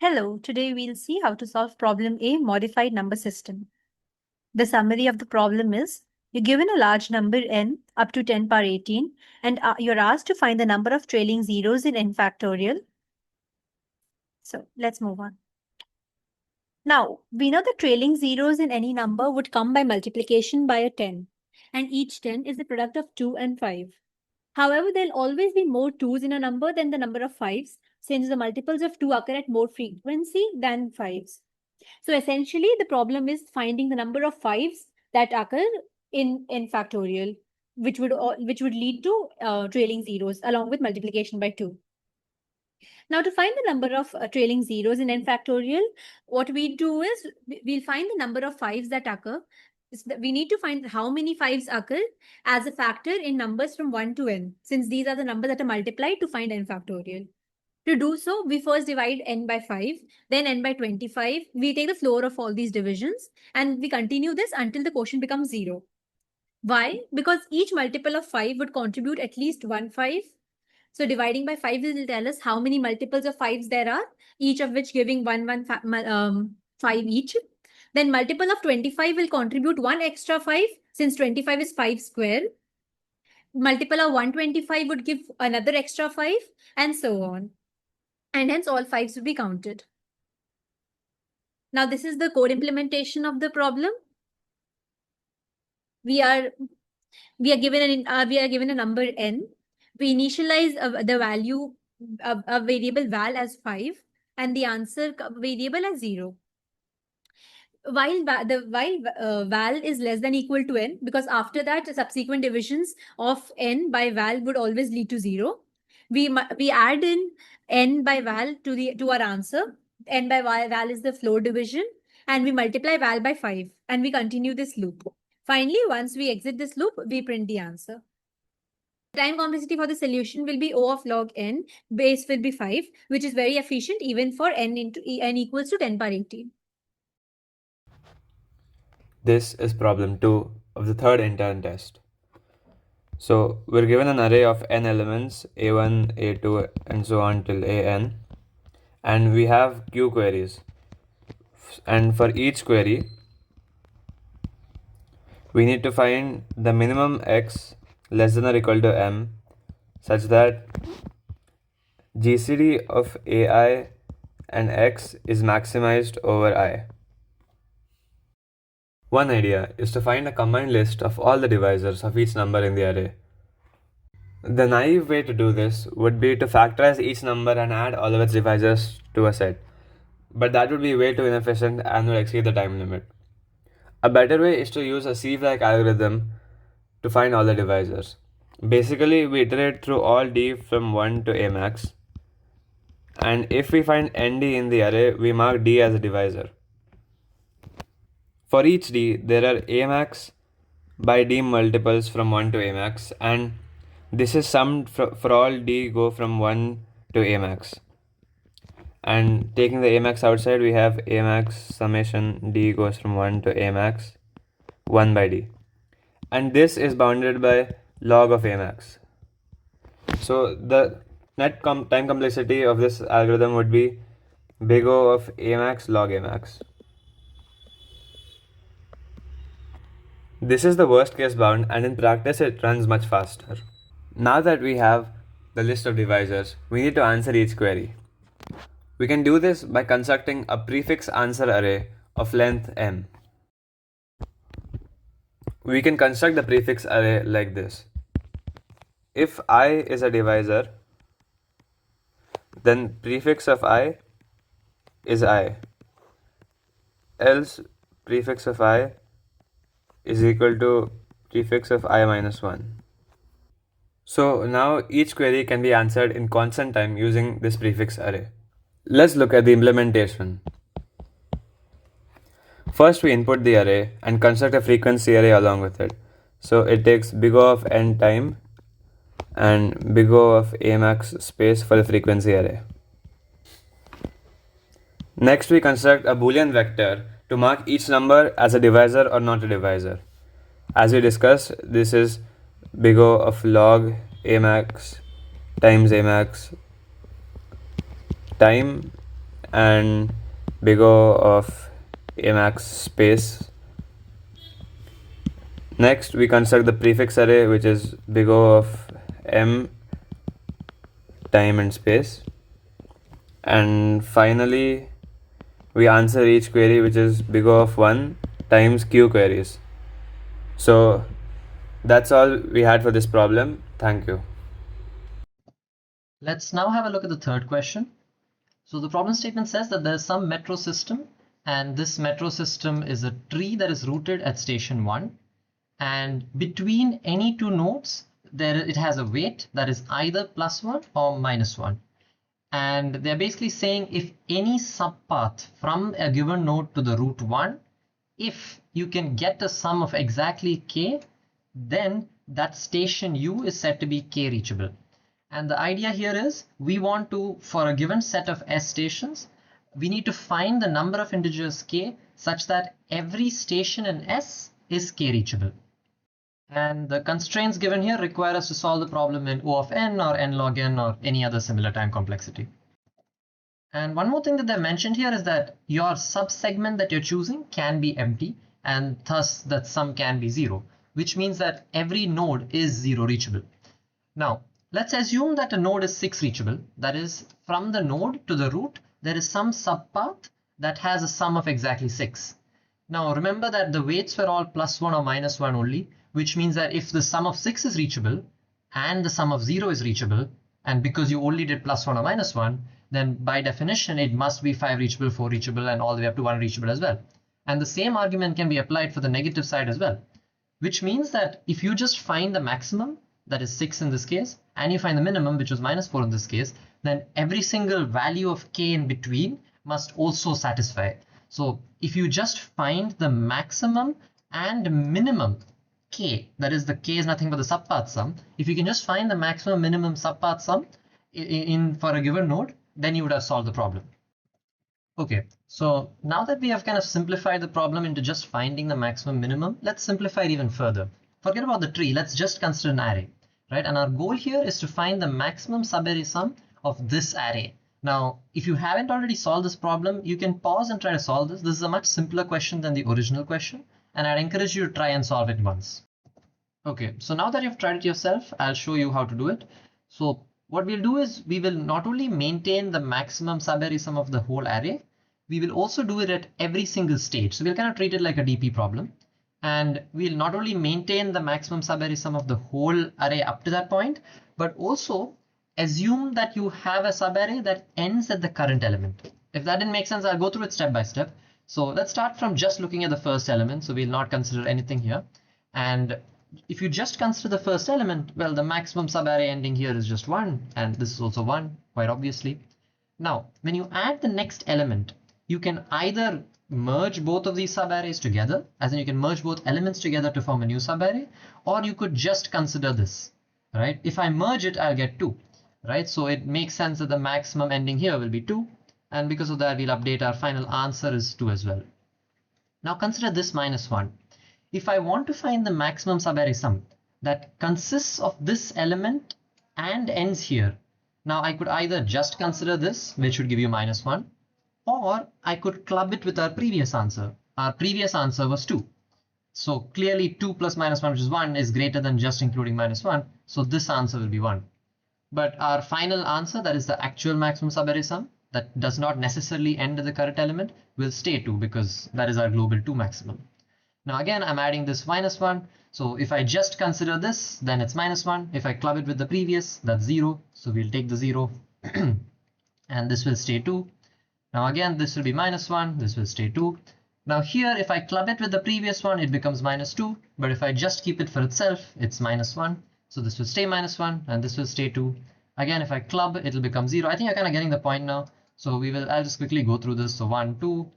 Hello, today we'll see how to solve problem A, modified number system. The summary of the problem is, you're given a large number n up to 10 power 18 and you're asked to find the number of trailing zeros in n factorial. So let's move on. Now, we know the trailing zeros in any number would come by multiplication by a 10, and each 10 is the product of 2 and 5. However, there'll always be more 2's in a number than the number of 5's, since the multiples of 2 occur at more frequency than 5's. So essentially, the problem is finding the number of 5's that occur in n factorial, which would lead to trailing zeros along with multiplication by 2. Now, to find the number of trailing zeros in n factorial, what we do is we'll find the number of 5's that occur. We need to find how many 5's occur as a factor in numbers from 1 to n, since these are the numbers that are multiplied to find n factorial. To do so, we first divide n by 5, then n by 25. We take the floor of all these divisions and we continue this until the quotient becomes 0. Why? Because each multiple of 5 would contribute at least 1 5. So dividing by 5 will tell us how many multiples of 5's there are, each of which giving 5 each. Then multiple of 25 will contribute 1 extra 5, since 25 is 5 square. Multiple of 125 would give another extra 5, and so on. And hence all 5's would be counted. Now this is the code implementation of the problem. We are given a number n. We initialize the value of a variable val as 5 and the answer variable as 0. While val is less than equal to n, because after that subsequent divisions of n by val would always lead to 0. We add in n by val to our answer. N by val is the floor division, and we multiply val by 5, and we continue this loop. Finally, once we exit this loop, we print the answer. Time complexity for the solution will be O of log n, base will be 5, which is very efficient even for n equals to 10 power 18. This is problem 2 of the third intern test. So we're given an array of n elements, a1, a2, and so on till an, and we have q queries. And for each query, we need to find the minimum x less than or equal to m, such that GCD of ai and x is maximized over I. One idea is to find a combined list of all the divisors of each number in the array. The naive way to do this would be to factorize each number and add all of its divisors to a set, but that would be way too inefficient and would exceed the time limit. A better way is to use a sieve-like algorithm to find all the divisors. Basically, we iterate through all d from 1 to a max, and if we find nd in the array, we mark d as a divisor. For each d, there are a max by d multiples from 1 to a max, and this is summed for all d go from 1 to a max. And taking the a max outside, we have a max summation d goes from 1 to a max 1 by d, and this is bounded by log of a max. So the net time complexity of this algorithm would be big O of a max log a max. This is the worst case bound, and in practice it runs much faster. Now that we have the list of divisors, we need to answer each query. We can do this by constructing a prefix answer array of length m. We can construct the prefix array like this. If I is a divisor, then prefix of I is I, else prefix of I is equal to prefix of I minus 1. So now each query can be answered in constant time using this prefix array. Let's look at the implementation. First, we input the array and construct a frequency array along with it. So it takes big O of n time and big O of a max space for the frequency array. Next, we construct a Boolean vector to mark each number as a divisor or not a divisor. As we discussed, this is big O of log a max times a max time and big O of A max space. Next, we construct the prefix array, which is big O of M time and space. And finally, we answer each query, which is big O of 1 times Q queries. So that's all we had for this problem. Thank you. Let's now have a look at the third question. So the problem statement says that there's some metro system, and this metro system is a tree that is rooted at station 1, and between any two nodes it has a weight that is either +1 or -1, and they're basically saying if any subpath from a given node to the root 1, if you can get a sum of exactly k, then that station U is said to be k reachable. And the idea here is we want to, for a given set of S stations, we need to find the number of integers k such that every station in S is k reachable. And the constraints given here require us to solve the problem in O of n or n log n or any other similar time complexity. And one more thing that they've mentioned here is that your subsegment that you're choosing can be empty, and thus that sum can be 0, which means that every node is 0 reachable. Now, let's assume that a node is 6 reachable. That is, from the node to the root, there is some subpath that has a sum of exactly 6. Now, remember that the weights were all +1 or -1 only, which means that if the sum of 6 is reachable and the sum of 0 is reachable, and because you only did +1 or -1, then by definition, it must be 5 reachable, 4 reachable, and all the way up to 1 reachable as well. And the same argument can be applied for the negative side as well, which means that if you just find the maximum, that is 6 in this case, and you find the minimum, which was -4 in this case, then every single value of k in between must also satisfy. So if you just find the maximum and minimum k, that is the k is nothing but the subpath sum, if you can just find the maximum minimum subpath sum for a given node, then you would have solved the problem. Okay, so now that we have kind of simplified the problem into just finding the maximum minimum, let's simplify it even further. Forget about the tree, let's just consider an array, right? And our goal here is to find the maximum subarray sum of this array. Now, if you haven't already solved this problem, you can pause and try to solve this. This is a much simpler question than the original question, and I'd encourage you to try and solve it once. Okay, so now that you've tried it yourself, I'll show you how to do it. So what we'll do is we will not only maintain the maximum subarray sum of the whole array, we will also do it at every single stage. So we'll kind of treat it like a DP problem. And we'll not only maintain the maximum subarray sum of the whole array up to that point, but also assume that you have a subarray that ends at the current element. If that didn't make sense, I'll go through it step by step. So let's start from just looking at the first element. So we'll not consider anything here. And if you just consider the first element, well, the maximum subarray ending here is just 1, and this is also 1, quite obviously. Now, when you add the next element, you can either merge both of these subarrays together, as in you can merge both elements together to form a new subarray, or you could just consider this, right? If I merge it, I'll get 2, right? So it makes sense that the maximum ending here will be 2, and because of that, we'll update our final answer is 2 as well. Now consider this -1. If I want to find the maximum subarray sum that consists of this element and ends here, now I could either just consider this, which would give you -1, or I could club it with our previous answer. Our previous answer was 2. So clearly 2 plus -1, which is 1, is greater than just including -1. So this answer will be 1. But our final answer, that is the actual maximum subarray sum, that does not necessarily end at the current element, will stay 2 because that is our global 2 maximum. Now again, I'm adding this -1. So if I just consider this, then it's -1. If I club it with the previous, that's 0. So we'll take the 0 and this will stay 2. Now again, this will be -1, this will stay 2. Now here, if I club it with the previous one, it becomes -2. But if I just keep it for itself, it's -1. So this will stay -1 and this will stay 2. Again, if I club, it'll become 0. I think you're kind of getting the point now. So I'll just quickly go through this. So 1, 2.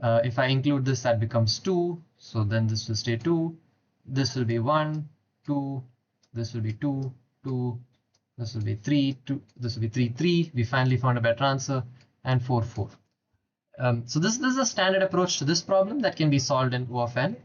If I include this, that becomes 2. So then this will stay 2. This will be 1, 2. This will be 2, 2. This will be 3, 2. This will be 3, 3. We finally found a better answer. And 4, 4. So this is a standard approach to this problem that can be solved in O of n.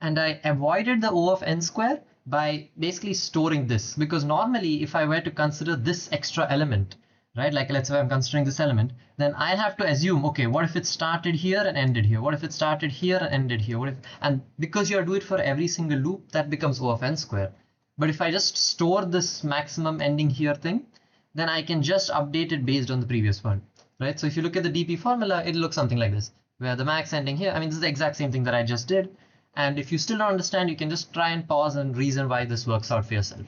And I avoided the O of n square by basically storing this, because normally if I were to consider this extra element, right? Like let's say I'm considering this element, then I have to assume, okay, what if it started here and ended here? What if it started here and ended here? And because you do it for every single loop, that becomes O of n square. But if I just store this maximum ending here thing, then I can just update it based on the previous one, right? So if you look at the DP formula, it looks something like this, where the max ending here, I mean, this is the exact same thing that I just did. And if you still don't understand, you can just try and pause and reason why this works out for yourself.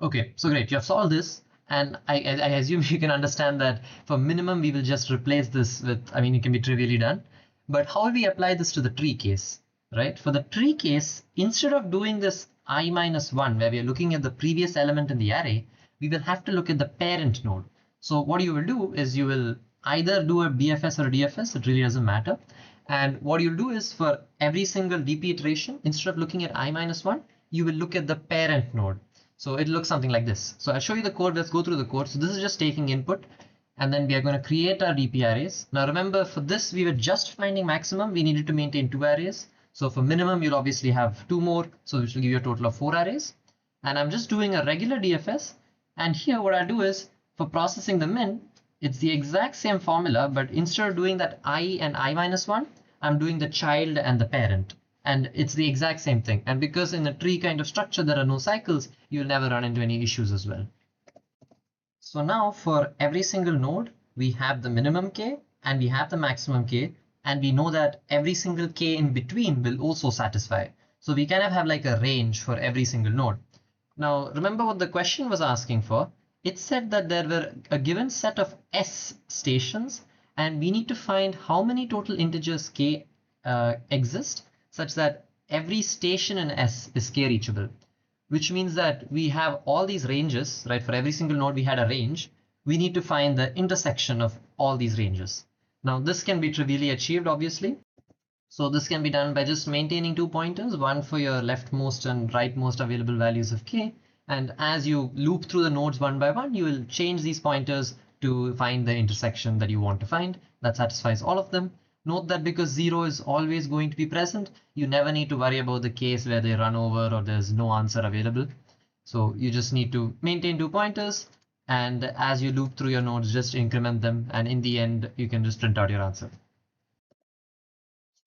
Okay, so great, you have solved this. And I assume you can understand that for minimum, we will just replace this with, I mean, it can be trivially done. But how will we apply this to the tree case, right? For the tree case, instead of doing this I minus 1, where we are looking at the previous element in the array, we will have to look at the parent node. So what you will do is you will either do a BFS or a DFS, it really doesn't matter. And what you'll do is for every single DP iteration, instead of looking at I minus 1, you will look at the parent node. So it looks something like this. So I'll show you the code. Let's go through the code. So this is just taking input, and then we are going to create our DP arrays. Now remember, for this, we were just finding maximum. We needed to maintain 2 arrays. So for minimum, you'll obviously have 2 more. So this will give you a total of 4 arrays. And I'm just doing a regular DFS. And here what I'll do is, for processing the min, it's the exact same formula, but instead of doing that I and I minus 1, I'm doing the child and the parent. And it's the exact same thing. And because in a tree kind of structure, there are no cycles, you'll never run into any issues as well. So now for every single node, we have the minimum k and we have the maximum k, and we know that every single k in between will also satisfy. So we kind of have like a range for every single node. Now, remember what the question was asking for. It said that there were a given set of S stations, and we need to find how many total integers k exist, such that every station in S is k reachable, which means that we have all these ranges, right? For every single node, we had a range. We need to find the intersection of all these ranges. Now, this can be trivially achieved, obviously. So this can be done by just maintaining 2 pointers, one for your leftmost and rightmost available values of k. And as you loop through the nodes one by one, you will change these pointers to find the intersection that you want to find that satisfies all of them. Note that because 0 is always going to be present, you never need to worry about the case where they run over or there's no answer available. So you just need to maintain 2 pointers, and as you loop through your nodes, just increment them, and in the end, you can just print out your answer.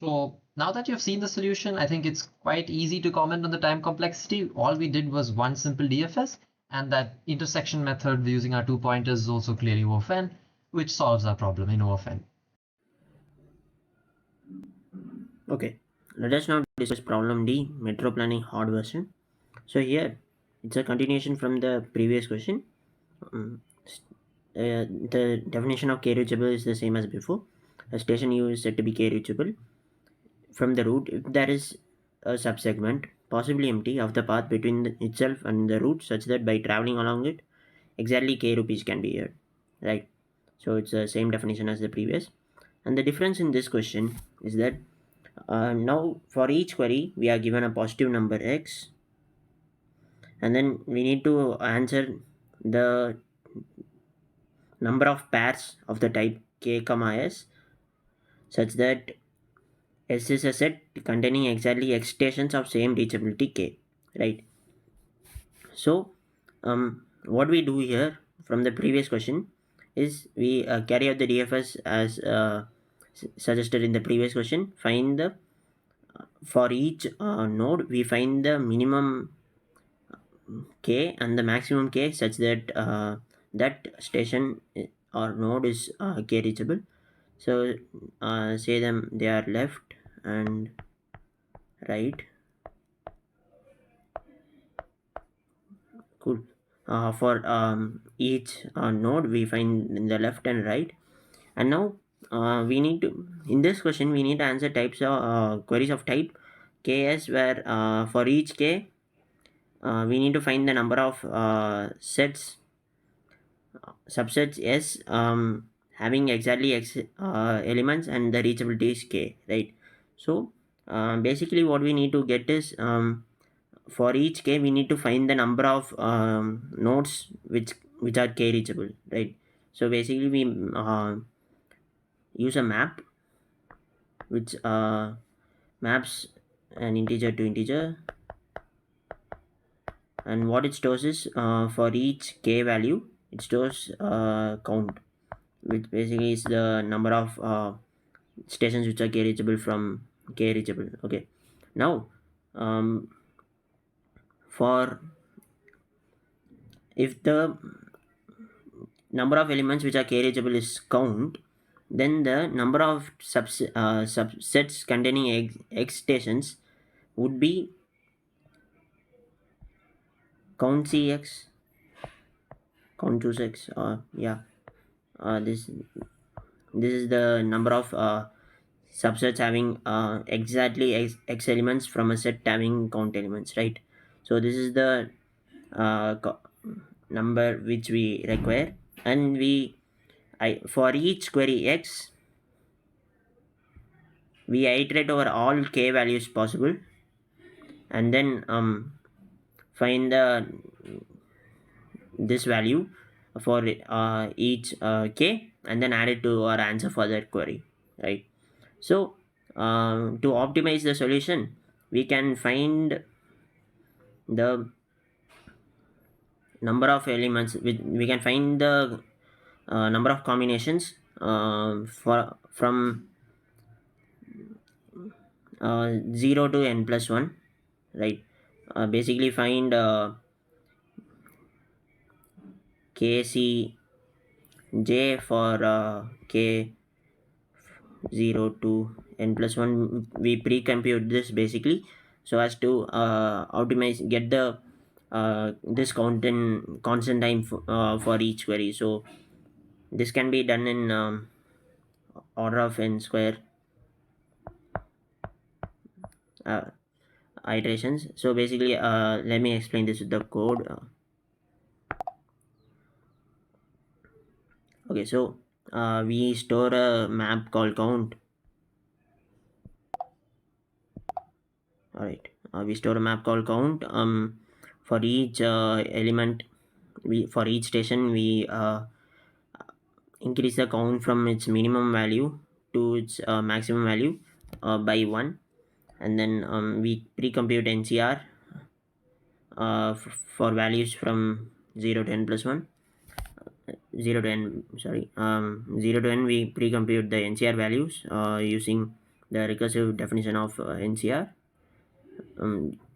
So now that you've seen the solution, I think it's quite easy to comment on the time complexity. All we did was one simple DFS, and that intersection method using our 2 pointers is also clearly O of n, which solves our problem in O of n. Okay, let us now discuss problem D, metro planning hard version. So here, it's a continuation from the previous question. The definition of k-reachable is the same as before. A station U is said to be k-reachable from the route if there is a subsegment, possibly empty, of the path between itself and the route, such that by traveling along it, exactly k rupees can be earned, right? So it's the same definition as the previous. And the difference in this question is that now for each query we are given a positive number x, and then we need to answer the number of pairs of the type k comma s, such that s is a set containing exactly x stations of same reachability k, right? So what we do here from the previous question is we carry out the DFS as suggested in the previous question. Find the for each node we find the minimum k and the maximum k, such that that station or node is k reachable. So say them they are left and right. Cool. For each node we find in the left and right. And now we need to, in this question we need to answer types of queries of type ks, where for each k we need to find the number of sets subsets s having exactly x elements, and the reachability is k, right? So basically what we need to get is for each k we need to find the number of nodes which are k reachable, right? So basically we use a map which maps an integer to integer, and what it stores is for each k value it stores count, which basically is the number of stations which are k-reachable from k-reachable. Okay, now for if the number of elements which are k-reachable is count, then the number of subsets containing x stations would be count cx, count choose x, yeah, this is the number of subsets having exactly x elements from a set having count elements, right? So this is the number which we require, and for each query x, we iterate over all k values possible, and then find this value for each k, and then add it to our answer for that query, right? So to optimize the solution, we can find the number of elements, we can find the number of combinations from 0 to n plus 1, right? Basically find kcj for k 0 to n plus 1. We pre-compute this basically so as to optimize, get the this constant time for each query. So this can be done in order of n square iterations. So basically let me explain this with the code. Okay, so we store a map called count. All right, we store a map called count. For each element, for each station we increase the count from its minimum value to its maximum value by 1, and then we pre-compute ncr for values from 0 to n plus 1, 0 to n, sorry, 0 to n, we pre-compute the ncr values using the recursive definition of ncr.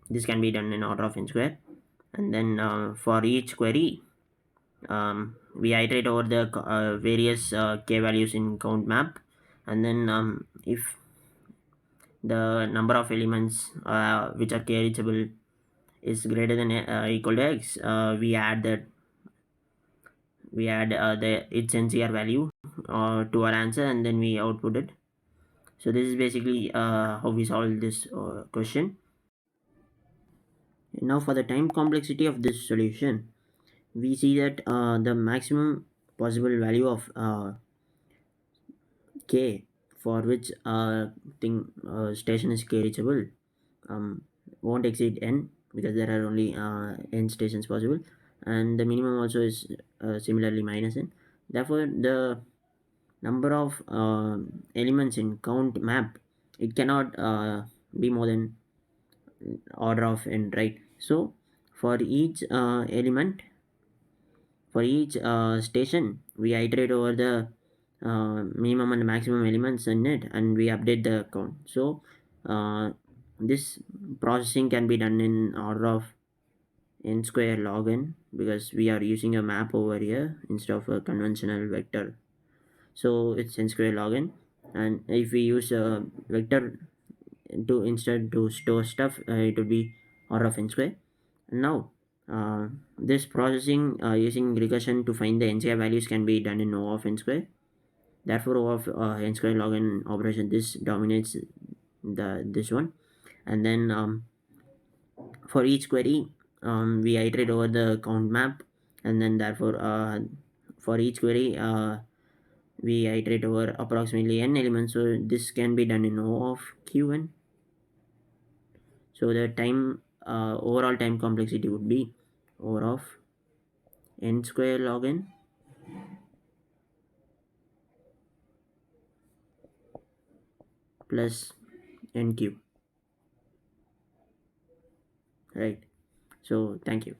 This can be done in order of n square, and then for each query we iterate over the various k values in count map, and then if the number of elements which are k reachable is greater than equal to x, we add its ncr value to our answer, and then we output it. So this is basically how we solve this question. Now for the time complexity of this solution, we see that the maximum possible value of k for which station is k reachable won't exceed n, because there are only n stations possible, and the minimum also is similarly minus n. Therefore the number of elements in count map, it cannot be more than order of n, right? So for each element, for each station, we iterate over the minimum and maximum elements in it, and we update the count. So this processing can be done in order of n square log n, because we are using a map over here instead of a conventional vector. So it's n square log n, and if we use a vector to instead to store stuff, it would be order of n square. Now this processing using recursion to find the ncr values can be done in O of n square. Therefore O of n square log n operation, this dominates this one, and then for each query we iterate over the count map, and then therefore for each query we iterate over approximately n elements. So this can be done in O of qn. So the time overall time complexity would be O of n square log n plus n cube, right? So thank you.